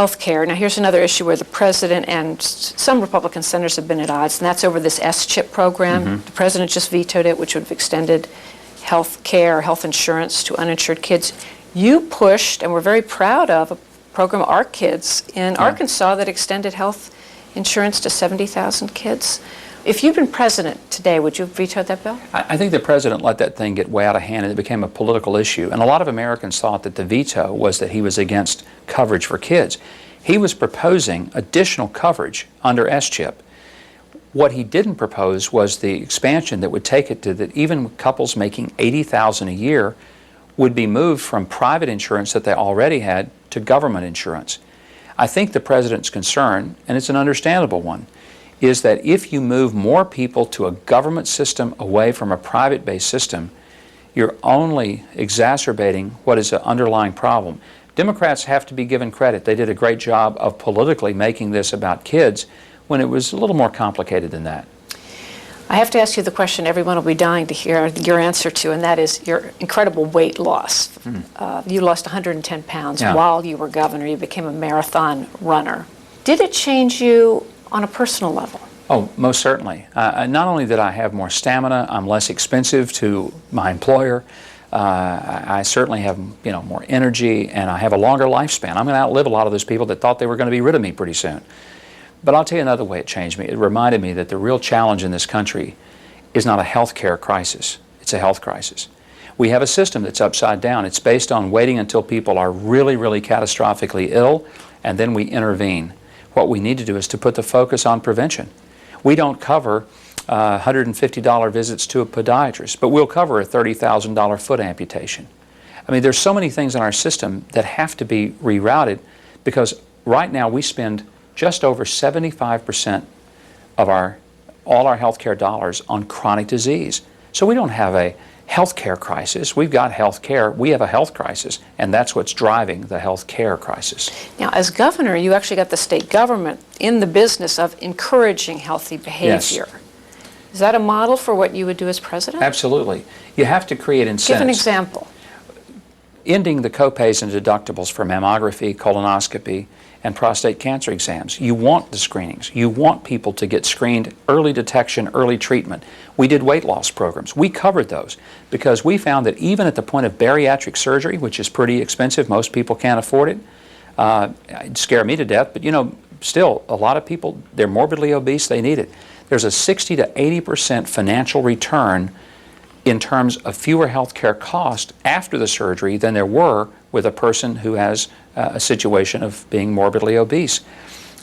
health care. Now, here's another issue where the president and some Republican senators have been at odds, and that's over this SCHIP program. The president just vetoed it, which would have extended health care, health insurance to uninsured kids. You pushed, and we're very proud of, a program, Our Kids, in Arkansas that extended health insurance to 70,000 kids. If you'd been president today, would you have vetoed that bill? I think the president let that thing get way out of hand, and it became a political issue. And a lot of Americans thought that the veto was that he was against coverage for kids. He was proposing additional coverage under SCHIP. What he didn't propose was the expansion that would take it to that even couples making $80,000 a year would be moved from private insurance that they already had to government insurance. I think the president's concern, and it's an understandable one, is that if you move more people to a government system away from a private-based system, you're only exacerbating what is an underlying problem. Democrats have to be given credit. They did a great job of politically making this about kids when it was a little more complicated than that. I have to ask you the question everyone will be dying to hear your answer to, and that is your incredible weight loss. You lost 110 pounds while you were governor. You became a marathon runner. Did it change you on a personal level? Oh, most certainly. Not only did I have more stamina, I'm less expensive to my employer. I certainly have, more energy, and I have a longer lifespan. I'm going to outlive a lot of those people that thought they were going to be rid of me pretty soon. But I'll tell you another way it changed me. It reminded me that the real challenge in this country is not a health care crisis. It's a health crisis. We have a system that's upside down. It's based on waiting until people are really, really catastrophically ill, and then we intervene. What we need to do is to put the focus on prevention. We don't cover $150 visits to a podiatrist, but we'll cover a $30,000 foot amputation. I mean, there's so many things in our system that have to be rerouted, because right now we spend just over 75% of all our healthcare dollars on chronic disease. So we don't have a healthcare crisis. We've got healthcare. We have a health crisis, and that's what's driving the healthcare crisis. Now, as governor, you actually got the state government in the business of encouraging healthy behavior. Yes. Is that a model for what you would do as president? Absolutely. You have to create incentives. Give an example. Ending the copays and deductibles for mammography, colonoscopy, and prostate cancer exams. You want the screenings. You want people to get screened, early detection, early treatment. We did weight loss programs. We covered those because we found that even at the point of bariatric surgery, which is pretty expensive, most people can't afford it. It'd scare me to death, but still, a lot of people, they're morbidly obese, they need it. There's a 60 to 80% financial return in terms of fewer health care costs after the surgery than there were with a person who has a situation of being morbidly obese.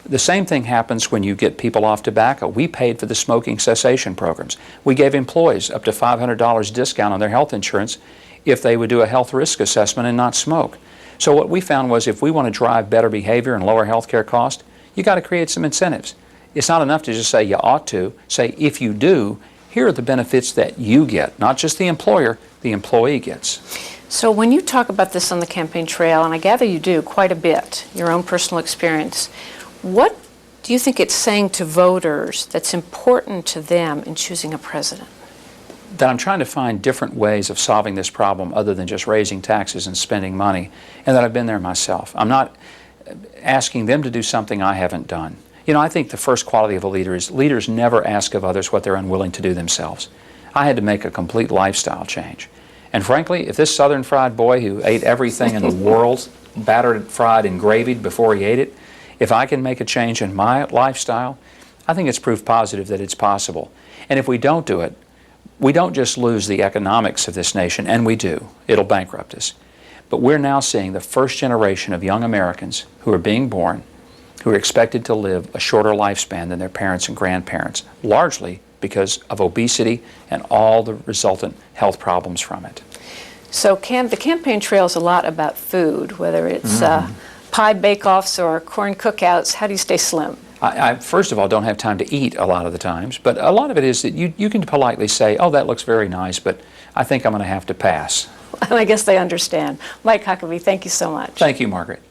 The same thing happens when you get people off tobacco. We paid for the smoking cessation programs. We gave employees up to $500 discount on their health insurance if they would do a health risk assessment and not smoke. So what we found was if we want to drive better behavior and lower health care costs, you got to create some incentives. It's not enough to just say you ought to. Say if you do, here are the benefits that you get, not just the employer, the employee gets. So when you talk about this on the campaign trail, and I gather you do quite a bit, your own personal experience, what do you think it's saying to voters that's important to them in choosing a president? That I'm trying to find different ways of solving this problem other than just raising taxes and spending money, and that I've been there myself. I'm not asking them to do something I haven't done. I think the first quality of a leader is leaders never ask of others what they're unwilling to do themselves. I had to make a complete lifestyle change. And frankly, if this southern fried boy who ate everything in the world, battered, fried, and gravied before he ate it, if I can make a change in my lifestyle, I think it's proof positive that it's possible. And if we don't do it, we don't just lose the economics of this nation, and we do. It'll bankrupt us. But we're now seeing the first generation of young Americans who are being born who are expected to live a shorter lifespan than their parents and grandparents, largely because of obesity and all the resultant health problems from it. So the campaign trail is a lot about food, whether it's pie bake-offs or corn cookouts. How do you stay slim? I first of all don't have time to eat a lot of the times, but a lot of it is that you can politely say, oh, that looks very nice, but I think I'm going to have to pass. And I guess they understand. Mike Huckabee, thank you so much. Thank you, Margaret.